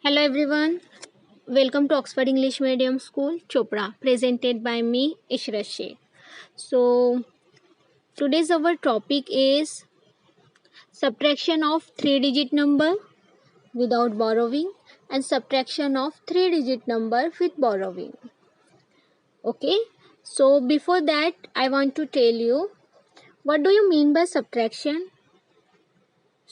Hello everyone, welcome to Oxford English Medium School, Chopra, presented by me, Ishrat Sheikh. So, today's our topic is subtraction of 3-digit number without borrowing and subtraction of 3-digit number with borrowing. Okay, so before that, I want to tell you what do you mean by subtraction?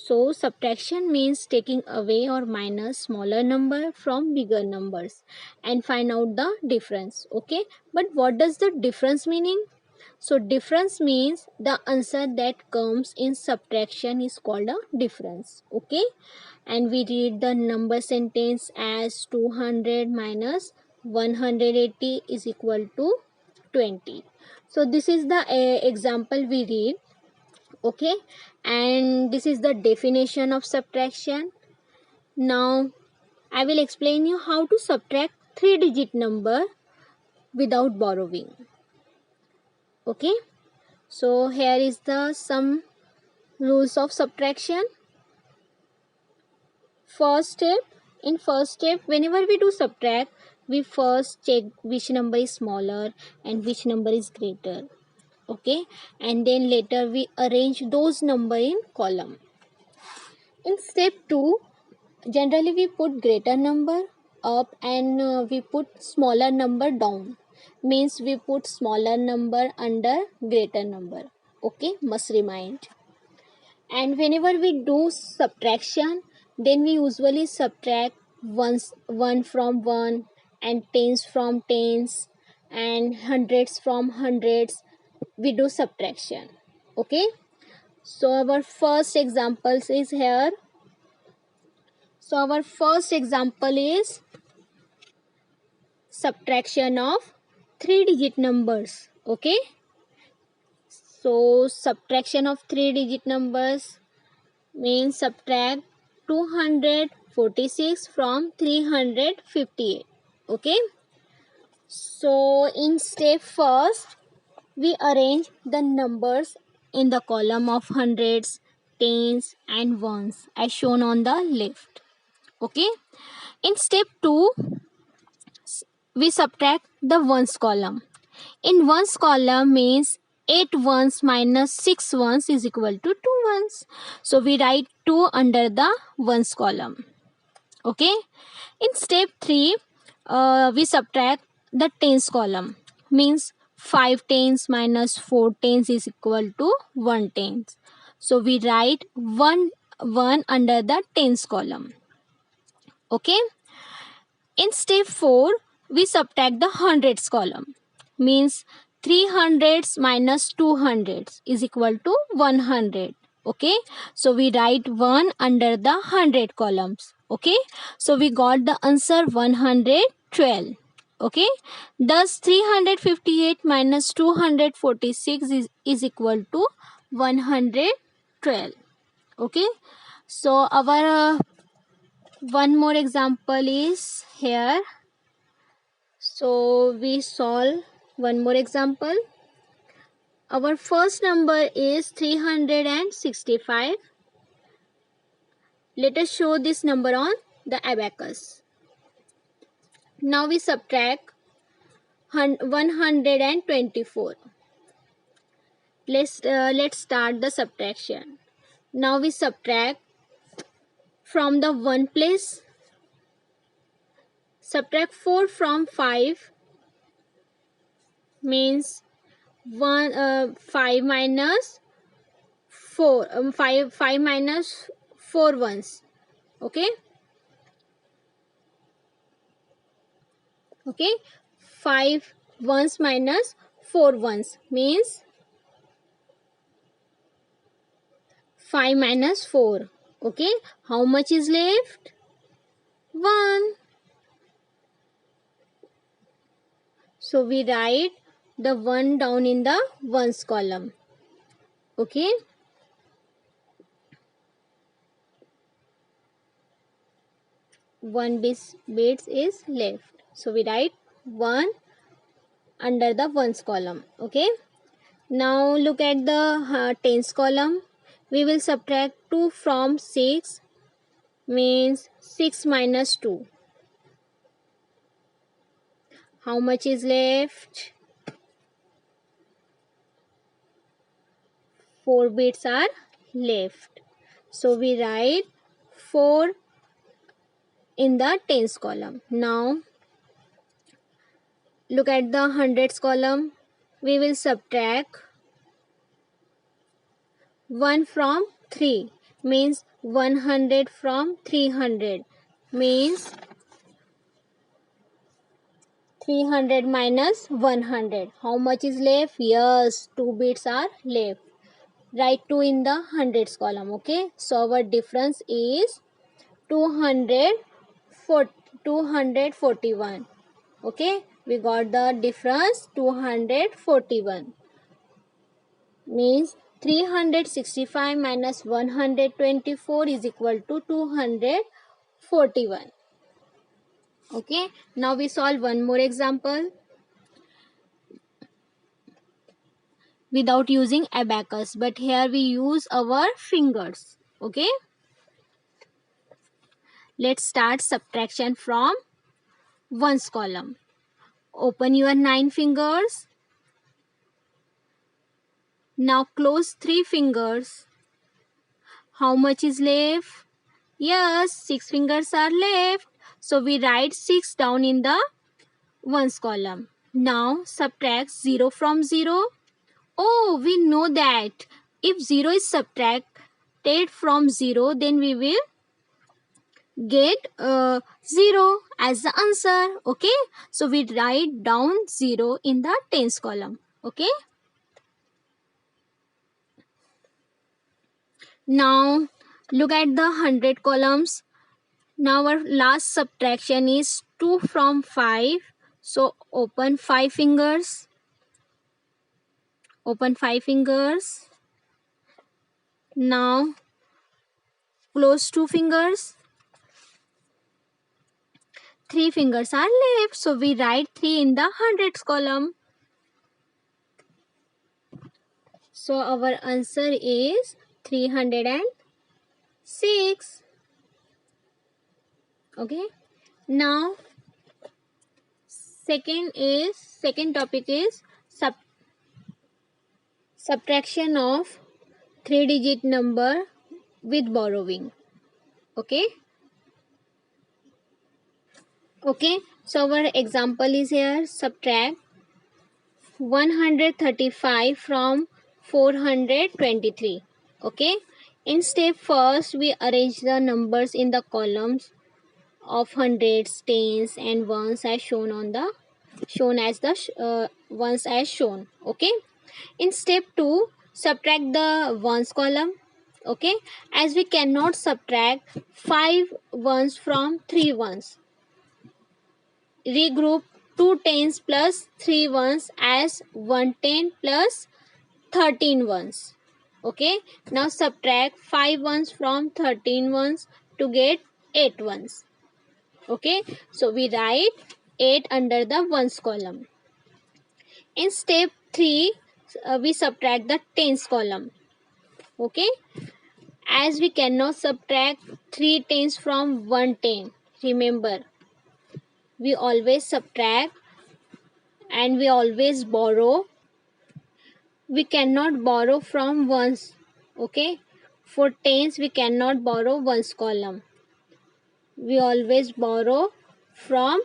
So, subtraction means taking away or minus smaller number from bigger numbers and find out the difference. Okay, but what does the difference meaning? So, difference means the answer that comes in subtraction is called a difference. Okay, and we read the number sentence as 200 minus 180 is equal to 20. So, this is the example we read. Okay, and this is the definition of subtraction. Now I will explain you how to subtract 3-digit number without borrowing. Okay, so here is the some rules of subtraction. First step, whenever we do subtract, we first check which number is smaller and which number is greater. Okay, and then later we arrange those number in column. In step 2, generally we put greater number up and we put smaller number down, means we put smaller number under greater number. Okay, must remind. And whenever we do subtraction, then we usually subtract one from one and tens from tens and hundreds from hundreds. We do subtraction. Okay, so our first examples is here. So our first example is subtraction of 3-digit numbers. Okay, so subtraction of 3-digit numbers means subtract 246 from 358. Okay, so in step first we arrange the numbers in the column of hundreds, tens and ones as shown on the left. Okay, in step 2 we subtract the ones column. In ones column means 8 ones minus 6 ones is equal to 2 ones. So we write 2 under the ones column. Okay. In step 3, we subtract the tens column. Means 5 tens minus 4 tens is equal to 1 tens. So we write 1 under the tens column. Okay. In step 4, we subtract the hundreds column. Means 3 hundreds minus 2 hundreds is equal to 100. Okay, so we write 1 under the 100 columns. Okay, so we got the answer 112. Okay, thus 358 minus 246 is equal to 112. Okay, so our one more example is here. So we solve one more example. Our first number is 365. Let us show this number on the abacus. Now we subtract 124. Let's start the subtraction. Now we subtract from the 1 place. Subtract 4 from 5 means 5 minus 4 5 minus 4 ones. Okay, 5 ones minus 4 ones means 5 minus 4. Okay, how much is left? 1. So we write the 1 down in the ones column. Okay, one bits is left. So we write 1 under the ones column. Okay, now look at the tens column. We will subtract 2 from 6 means 6 minus 2. How much is left? 4 bits are left. So we write 4 in the tens column. Now look at the hundreds column. We will subtract 1 from 3, means 100 from 300, means 300 minus 100. How much is left? Yes, 2 bits are left. Write 2 in the hundreds column. Okay, so our difference is 241. Okay, we got the difference 241, means 365 minus 124 is equal to 241. Okay, now we solve one more example without using abacus, but here we use our fingers. Okay, let's start subtraction from ones column. Open your 9 fingers. Now close 3 fingers. How much is left? Yes, 6 fingers are left. So we write 6 down in the ones column. Now subtract 0 from 0. Oh, we know that if 0 is subtracted from 0, then we will get 0 as the answer. Okay, so we write down 0 in the tens column. Okay, now look at the 100 columns. Now our last subtraction is 2 from 5. So open 5 fingers. Open 5 fingers. Now close 2 fingers. 3 fingers are left. So we write 3 in the hundreds column. So our answer is 306. Okay. Now second topic is subtraction of 3-digit number with borrowing. Okay. Okay, so our example is here. Subtract 135 from 423. Okay, in step first we arrange the numbers in the columns of hundreds, tens and ones as shown as the ones as shown. Okay, in step 2 subtract the ones column. Okay, as we cannot subtract 5 ones from 3 ones, regroup 2 tens plus 3 ones as 1 10 plus 13 ones. Okay, now subtract 5 ones from 13 ones to get 8 ones. Okay, so we write 8 under the ones column. In step 3 we subtract the tens column. Okay, as we cannot subtract 3 tens from 1 10, remember we always subtract and we always borrow. We cannot borrow from ones. Okay, for tens we cannot borrow ones column. We always borrow from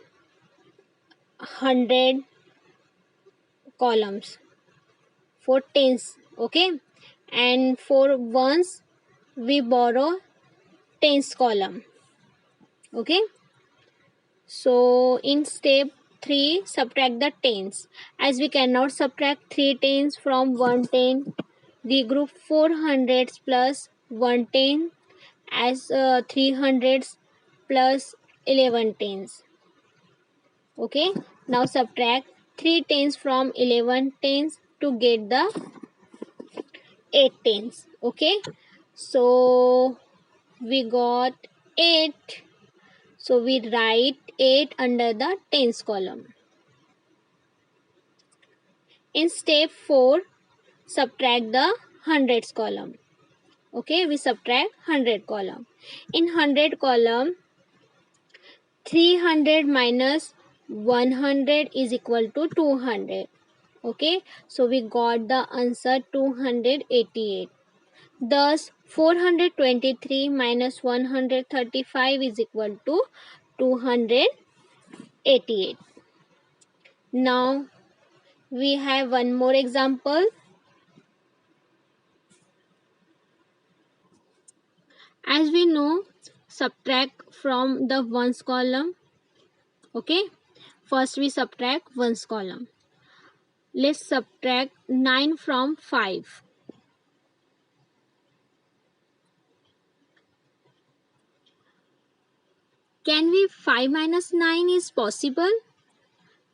100 columns for tens. Okay, and for ones we borrow tens column. Okay, so in step 3 subtract the tens. As we cannot subtract 3 tens from 1 10, regroup 4 hundreds plus 1 10 as 3 hundreds plus 11 tens. Okay, now subtract 3 tens from 11 tens to get the 8 tens. Okay, so we got 8. So we write 8 under the tens column. In step 4 subtract the hundreds column. Okay, we subtract 100 column. In 100 column, 300 minus 100 is equal to 200. Okay, so we got the answer 288. Thus 423 minus 135 is equal to 288. Now we have one more example. As we know, subtract from the ones column. Okay, first we subtract ones column. Let's subtract 9 from 5. Can we 5 minus 9 is possible?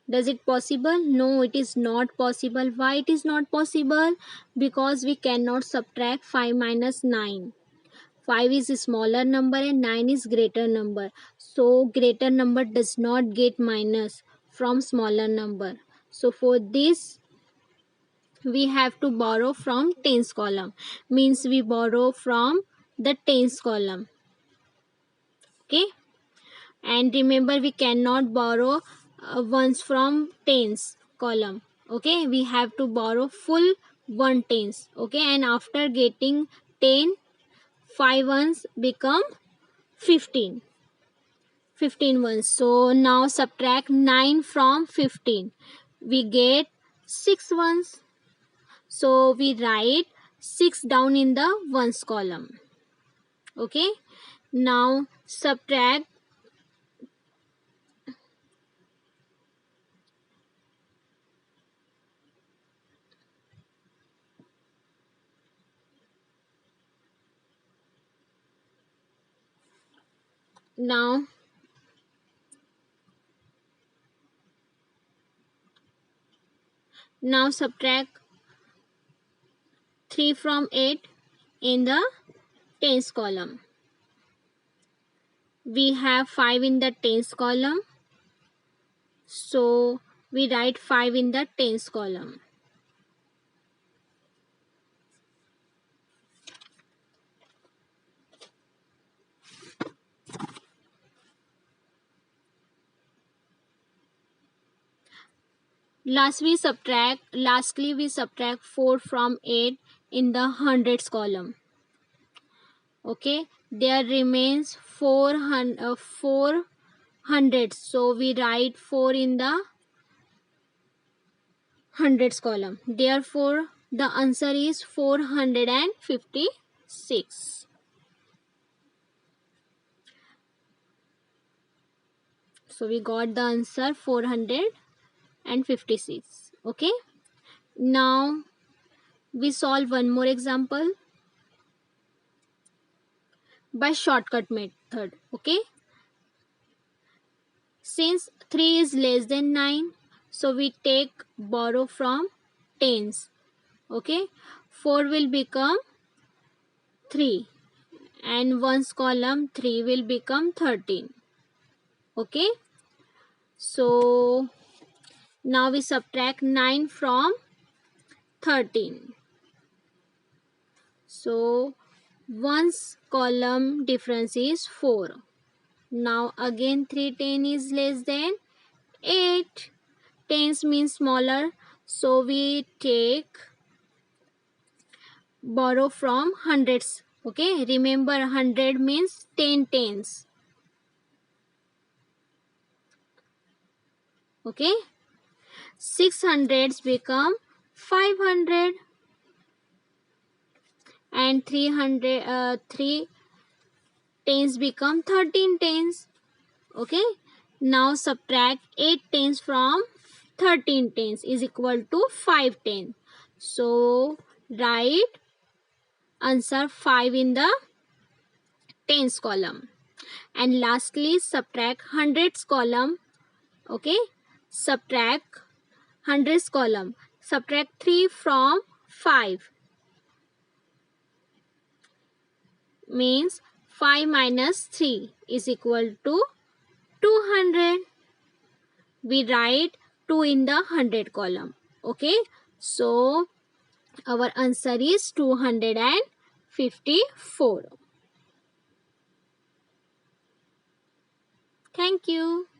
Does it possible? No, it is not possible. Why it is not possible? Because we cannot subtract 5 minus 9. 5 is a smaller number and 9 is greater number. So greater number does not get minus from smaller number. So for this we have to borrow from tens column. Means we borrow from the tens column. Okay. And remember, we cannot borrow ones from tens column. Okay, we have to borrow full 1 tens. Okay, and after getting 10, 5 ones become 15. 15 ones. So now subtract 9 from 15. We get 6 ones. So we write 6 down in the ones column. Okay, now subtract now subtract 3 from 8 in the tens column. We have 5 in the tens column. So we write 5 in the tens column. Lastly, we subtract 4 from 8 in the hundreds column. Okay, there remains 4 hundreds. So we write 4 in the hundreds column. Therefore, the answer is 456. So we got the answer 456. Okay. Now we solve one more example by shortcut method. Okay. Since 3 is less than 9, so we take borrow from tens. Okay. 4 will become 3 and ones column 3 will become 13. Okay. So now we subtract 9 from 13. So ones column difference is 4. Now again 310 is less than 8. Tens means smaller. So we take borrow from hundreds. Okay, remember 100 means 10 tens. Okay, 600s become 500 and 3 tens become 13 tens. Okay, now subtract 8 tens from 13 tens is equal to 5 tens. So write answer 5 in the tens column. And lastly, subtract hundreds column. Okay, subtract hundreds column. Subtract 3 from 5 means 5 minus 3 is equal to 200. We write 2 in the 100 column. Okay, so our answer is 250. 54. Thank you.